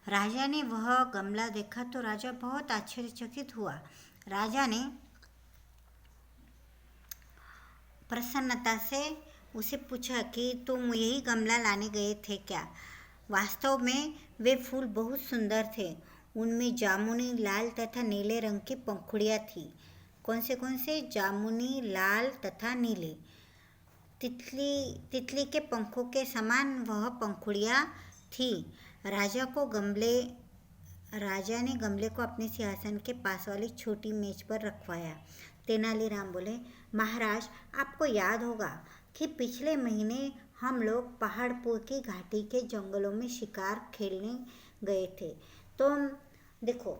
राजा ने वह गमला देखा तो राजा बहुत आश्चर्यचकित हुआ। राजा ने प्रसन्नता से उसे पूछा कि तुम यही गमला लाने गए थे क्या? वास्तव में वे फूल बहुत सुंदर थे। उनमें जामुनी, लाल तथा नीले रंग की पंखुड़ियाँ थीं। कौन से? जामुनी, लाल तथा नीले। तितली के पंखों के समान वह पंखुड़ियाँ थीं। राजा ने गमले को अपने सिंहासन के पास वाली छोटी मेज पर रखवाया। तेनालीराम बोले, महाराज, आपको याद होगा कि पिछले महीने हम लोग पहाड़पुर की घाटी के जंगलों में शिकार खेलने गए थे। तो देखो,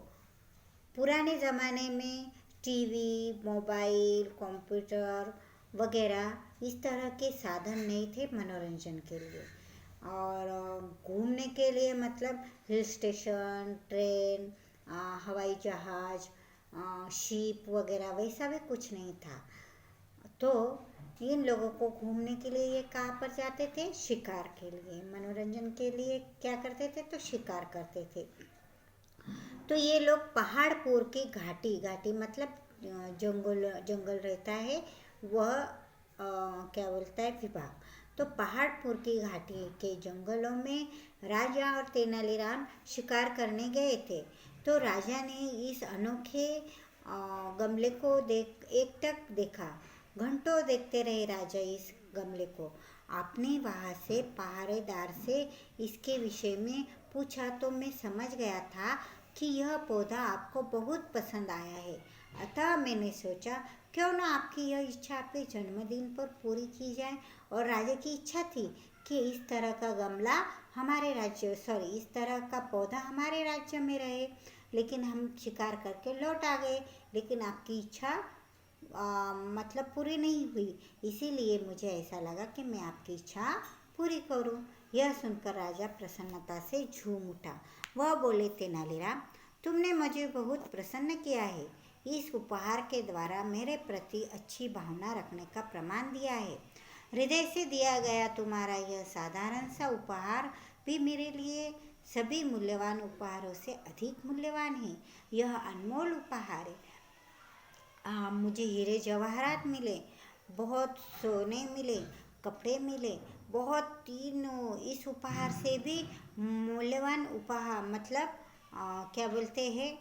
पुराने ज़माने में टीवी, मोबाइल, कंप्यूटर वगैरह इस तरह के साधन नहीं थे मनोरंजन के लिए। और घूमने के लिए मतलब हिल स्टेशन, ट्रेन, हवाई जहाज़, शिप वगैरह वैसा भी कुछ नहीं था। तो इन लोगों को घूमने के लिए ये कहाँ पर जाते थे? शिकार के लिए। मनोरंजन के लिए क्या करते थे? तो शिकार करते थे। तो ये लोग पहाड़पुर की घाटी मतलब जंगल रहता है, वह क्या बोलता है, विभाग। तो पहाड़पुर की घाटी के जंगलों में राजा और तेनालीराम शिकार करने गए थे। तो राजा ने इस अनोखे गमले को एकटक देखा। घंटों देखते रहे राजा इस गमले को। आपने वहाँ से पहरेदार से इसके विषय में पूछा तो मैं समझ गया था कि यह पौधा आपको बहुत पसंद आया है। अतः मैंने सोचा क्यों ना आपकी यह इच्छा आपके जन्मदिन पर पूरी की जाए। और राजा की इच्छा थी कि इस तरह का इस तरह का पौधा हमारे राज्य में रहे। लेकिन हम शिकार करके लौट आ गए, लेकिन आपकी इच्छा मतलब पूरी नहीं हुई। इसीलिए मुझे ऐसा लगा कि मैं आपकी इच्छा पूरी करूं। यह सुनकर राजा प्रसन्नता से झूम उठा। वह बोले, तेनालीराम, तुमने मुझे बहुत प्रसन्न किया है। इस उपहार के द्वारा मेरे प्रति अच्छी भावना रखने का प्रमाण दिया है। हृदय से दिया गया तुम्हारा यह साधारण सा उपहार भी मेरे लिए सभी मूल्यवान उपहारों से अधिक मूल्यवान है। यह अनमोल उपहार है। मुझे हीरे जवाहरात मिले, बहुत सोने मिले, कपड़े मिले, बहुत तीनों। इस उपहार से भी मूल्यवान उपहार मतलब क्या बोलते हैं,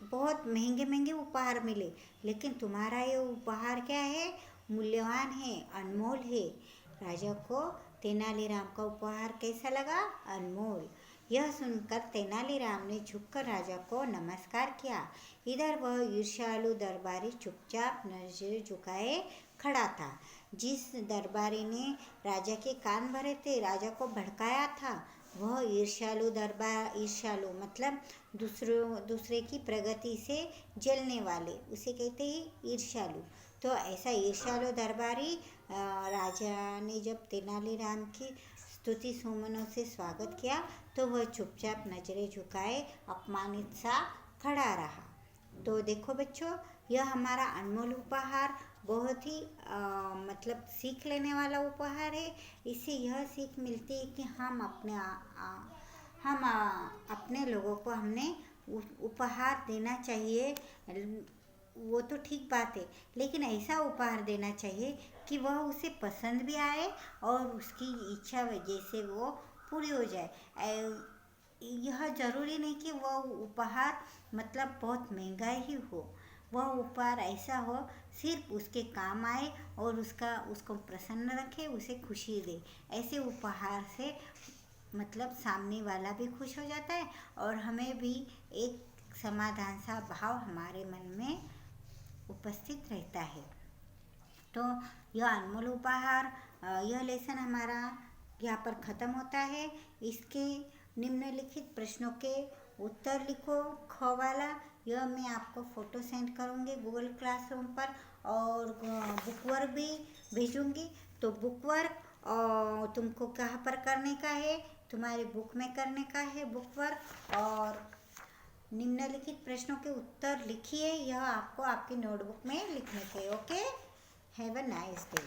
बहुत महंगे महंगे उपहार मिले। लेकिन तुम्हारा ये उपहार क्या है? मूल्यवान है, अनमोल है। राजा को तेनालीराम का उपहार कैसा लगा? अनमोल। यह सुनकर तेनालीराम ने झुककर राजा को नमस्कार किया। इधर वह ईर्ष्यालु दरबारी चुपचाप नजर झुकाए खड़ा था। जिस दरबारी ने राजा के कान भरे थे, राजा को भड़काया था, वह ईर्ष्यालु मतलब दूसरे की प्रगति से जलने वाले, उसे कहते हैं ईर्ष्यालु। तो ऐसा ईर्ष्यालु दरबारी राजा ने जब तेनालीराम की स्तुति सुमनों से स्वागत किया तो वह चुपचाप नजरें झुकाए अपमानित सा खड़ा रहा। तो देखो बच्चों, यह हमारा अनमोल उपहार बहुत ही मतलब सीख लेने वाला उपहार है। इससे यह सीख मिलती है कि हम अपने लोगों को हमने उपहार देना चाहिए। वो तो ठीक बात है, लेकिन ऐसा उपहार देना चाहिए कि वह उसे पसंद भी आए और उसकी इच्छा जैसे वो पूरी हो जाए। यह ज़रूरी नहीं कि वह उपहार मतलब बहुत महंगा ही हो। वह उपहार ऐसा हो सिर्फ उसके काम आए और उसको प्रसन्न रखे, उसे खुशी दे। ऐसे उपहार से मतलब सामने वाला भी खुश हो जाता है और हमें भी एक समाधान सा भाव हमारे मन में उपस्थित रहता है। तो यह अनमोल उपहार, यह लेसन हमारा यहाँ पर ख़त्म होता है। इसके निम्नलिखित प्रश्नों के उत्तर लिखो। ख वाला यह मैं आपको फ़ोटो सेंड करूँगी गूगल क्लासरूम पर, और बुक वर्क भी भेजूँगी। तो बुक वर्क तुमको कहाँ पर करने का है? तुम्हारी बुक में करने का है बुक वर्क। और निम्नलिखित प्रश्नों के उत्तर लिखिए, यह आपको आपकी नोटबुक में लिखने के। Okay, have a nice day.